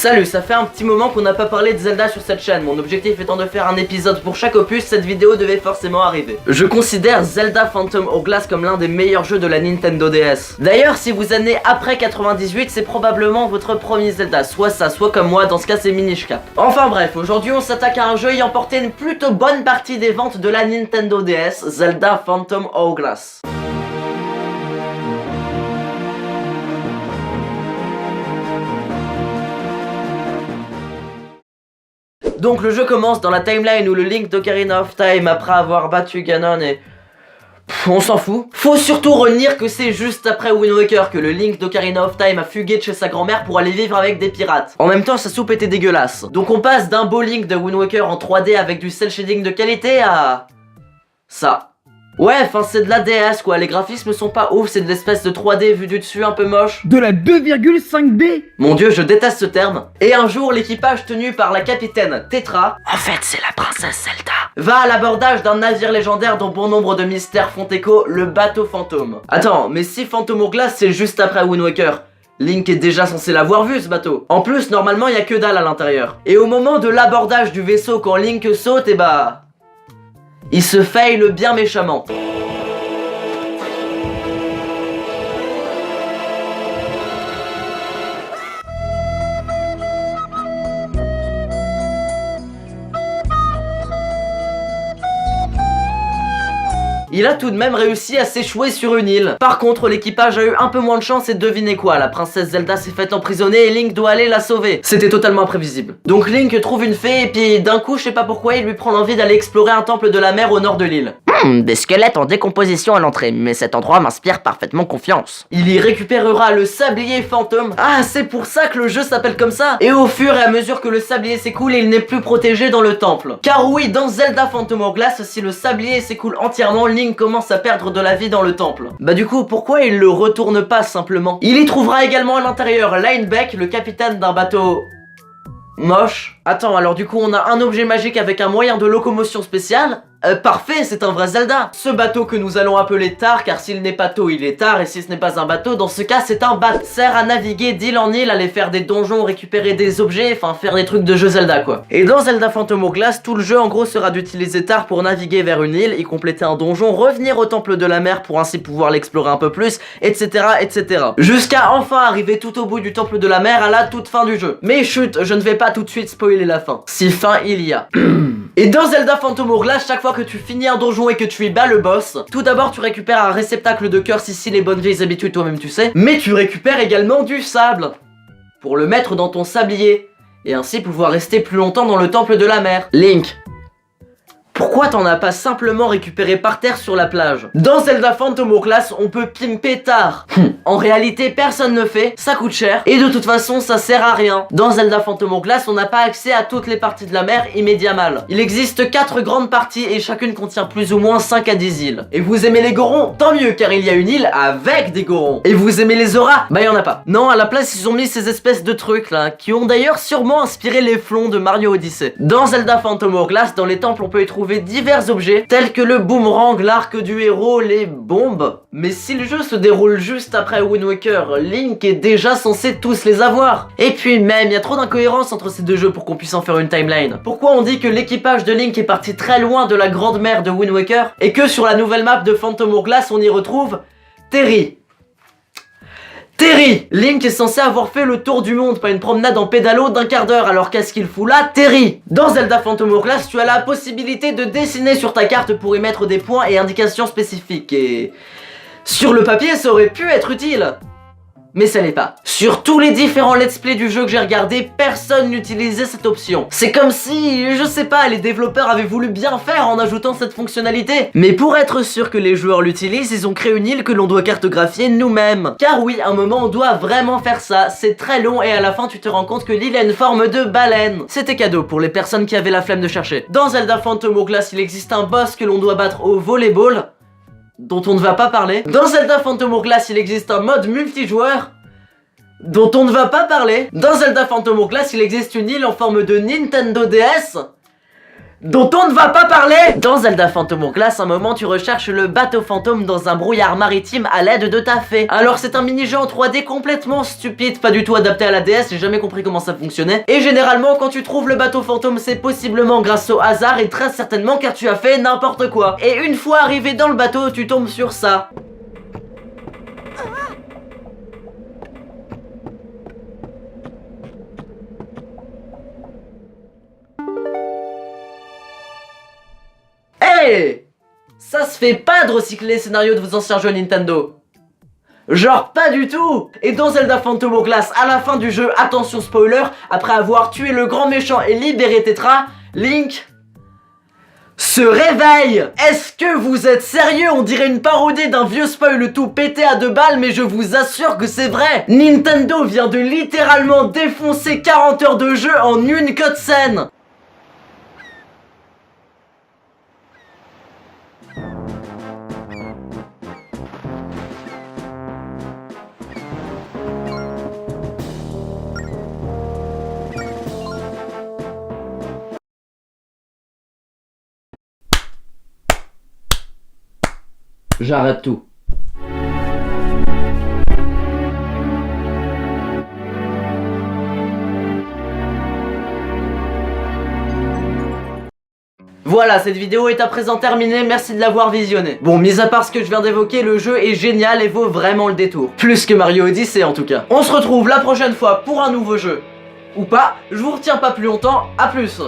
Salut, ça fait un petit moment qu'on n'a pas parlé de Zelda sur cette chaîne. Mon objectif étant de faire un épisode pour chaque opus, cette vidéo devait forcément arriver. Je considère Zelda Phantom Hourglass comme l'un des meilleurs jeux de la Nintendo DS. D'ailleurs, si vous êtes né après 98, c'est probablement votre premier Zelda. Soit ça, soit comme moi, dans ce cas c'est Minish Cap. Enfin bref, aujourd'hui on s'attaque à un jeu ayant porté une plutôt bonne partie des ventes de la Nintendo DS, Zelda Phantom Hourglass. Donc le jeu commence dans la timeline où le Link d'Ocarina of Time après avoir battu Ganon et... on s'en fout. Faut surtout retenir que c'est juste après Wind Waker que le Link d'Ocarina of Time a fugué de chez sa grand-mère pour aller vivre avec des pirates. En même temps sa soupe était dégueulasse. Donc on passe d'un beau Link de Wind Waker en 3D avec du cel shading de qualité à... ça. Ouais, enfin c'est de la DS quoi, les graphismes sont pas ouf, c'est de l'espèce de 3D vu du dessus un peu moche. De la 2,5D. Mon dieu, je déteste ce terme. Et un jour, l'équipage tenu par la capitaine Tetra, en fait c'est la princesse Zelda, va à l'abordage d'un navire légendaire dont bon nombre de mystères font écho, le bateau fantôme. Attends, mais si Phantom Hourglass c'est juste après Wind Waker, Link est déjà censé l'avoir vu ce bateau. En plus, normalement il y a que dalle à l'intérieur. Et au moment de l'abordage du vaisseau quand Link saute, et bah... il se faille bien méchamment. Il a tout de même réussi à s'échouer sur une île. Par contre, l'équipage a eu un peu moins de chance et devinez quoi, la princesse Zelda s'est faite emprisonner et Link doit aller la sauver. C'était totalement imprévisible. Donc Link trouve une fée et puis d'un coup, je sais pas pourquoi, il lui prend l'envie d'aller explorer un temple de la mer au nord de l'île. Des squelettes en décomposition à l'entrée, mais cet endroit m'inspire parfaitement confiance. Il y récupérera le sablier fantôme. Ah, c'est pour ça que le jeu s'appelle comme ça. Et au fur et à mesure que le sablier s'écoule, il n'est plus protégé dans le temple. Car oui, dans Zelda Phantom Hourglass, si le sablier s'écoule entièrement, Link commence à perdre de la vie dans le temple. Bah du coup, pourquoi il le retourne pas simplement? Il y trouvera également à l'intérieur Linebeck, le capitaine d'un bateau... moche. Attends, alors du coup on a un objet magique avec un moyen de locomotion spécial. Parfait, c'est un vrai Zelda. Ce bateau que nous allons appeler Tar, car s'il n'est pas tôt, il est tard, et si ce n'est pas un bateau, dans ce cas c'est un bat. Sert à naviguer d'île en île, aller faire des donjons, récupérer des objets, enfin faire des trucs de jeu Zelda quoi. Et dans Zelda Phantom Hourglass, tout le jeu en gros sera d'utiliser Tar pour naviguer vers une île, y compléter un donjon, revenir au temple de la mer pour ainsi pouvoir l'explorer un peu plus, etc. etc. Jusqu'à enfin arriver tout au bout du temple de la mer à la toute fin du jeu. Mais chut, je ne vais pas tout de suite spoiler la fin. Si fin il y a. Et dans Zelda Phantom Hourglass, chaque fois que tu finis un donjon et que tu y bats le boss, tout d'abord tu récupères un réceptacle de cœur, si les bonnes vieilles habitudes toi-même tu sais, mais tu récupères également du sable pour le mettre dans ton sablier et ainsi pouvoir rester plus longtemps dans le temple de la mer. Link, pourquoi t'en as pas simplement récupéré par terre sur la plage? Dans Zelda Phantom Hourglass, on peut pimper Tar. En réalité, personne ne fait, ça coûte cher, et de toute façon, ça sert à rien. Dans Zelda Phantom Hourglass, on n'a pas accès à toutes les parties de la mer immédiatement. Il existe 4 grandes parties et chacune contient plus ou moins 5 à 10 îles. Et vous aimez les gorons? Tant mieux, car il y a une île avec des gorons. Et vous aimez les auras? Bah y en a pas. Non, à la place, ils ont mis ces espèces de trucs là, qui ont d'ailleurs sûrement inspiré les flons de Mario Odyssey. Dans Zelda Phantom Hourglass, dans les temples, on peut y trouver divers objets tels que le boomerang, l'arc du héros, les bombes. Mais si le jeu se déroule juste après Wind Waker, Link est déjà censé tous les avoir. Et puis même, il y a trop d'incohérences entre ces deux jeux pour qu'on puisse en faire une timeline. Pourquoi on dit que l'équipage de Link est parti très loin de la grande mer de Wind Waker et que sur la nouvelle map de Phantom Hourglass on y retrouve Terry? Terry! Link est censé avoir fait le tour du monde, pas une promenade en pédalo d'un quart d'heure, alors qu'est-ce qu'il fout là? Terry! Dans Zelda Phantom Hourglass, tu as la possibilité de dessiner sur ta carte pour y mettre des points et indications spécifiques, et... sur le papier, ça aurait pu être utile. Mais ça l'est pas. Sur tous les différents let's play du jeu que j'ai regardé, personne n'utilisait cette option. C'est comme si, je sais pas, les développeurs avaient voulu bien faire en ajoutant cette fonctionnalité. Mais pour être sûr que les joueurs l'utilisent, ils ont créé une île que l'on doit cartographier nous-mêmes. Car oui, à un moment on doit vraiment faire ça, c'est très long et à la fin tu te rends compte que l'île a une forme de baleine. C'était cadeau pour les personnes qui avaient la flemme de chercher. Dans Zelda Phantom Hourglass, il existe un boss que l'on doit battre au volleyball, dont on ne va pas parler. Dans Zelda Phantom Hourglass, il existe un mode multijoueur dont on ne va pas parler. Dans Zelda Phantom Hourglass, il existe une île en forme de Nintendo DS dont on ne va pas parler. Dans Zelda Phantom Hourglass, un moment tu recherches le bateau fantôme dans un brouillard maritime à l'aide de ta fée. Alors c'est un mini-jeu en 3D complètement stupide, pas du tout adapté à la DS, j'ai jamais compris comment ça fonctionnait. Et généralement quand tu trouves le bateau fantôme, c'est possiblement grâce au hasard et très certainement car tu as fait n'importe quoi. Et une fois arrivé dans le bateau, tu tombes sur ça. Hey, ça se fait pas de recycler les scénarios de vos anciens jeux Nintendo. Genre pas du tout. Et dans Zelda Phantom Hourglass, à la fin du jeu, attention spoiler, après avoir tué le grand méchant et libéré Tetra, Link se réveille. Est-ce que vous êtes sérieux? On dirait une parodie d'un vieux spoil tout pété à 2 balles, mais je vous assure que c'est vrai. Nintendo vient de littéralement défoncer 40 heures de jeu en une cutscene. J'arrête tout. Voilà, cette vidéo est à présent terminée, merci de l'avoir visionnée. Bon, mis à part ce que je viens d'évoquer, le jeu est génial et vaut vraiment le détour. Plus que Mario Odyssey en tout cas. On se retrouve la prochaine fois pour un nouveau jeu. Ou pas, je vous retiens pas plus longtemps, à plus.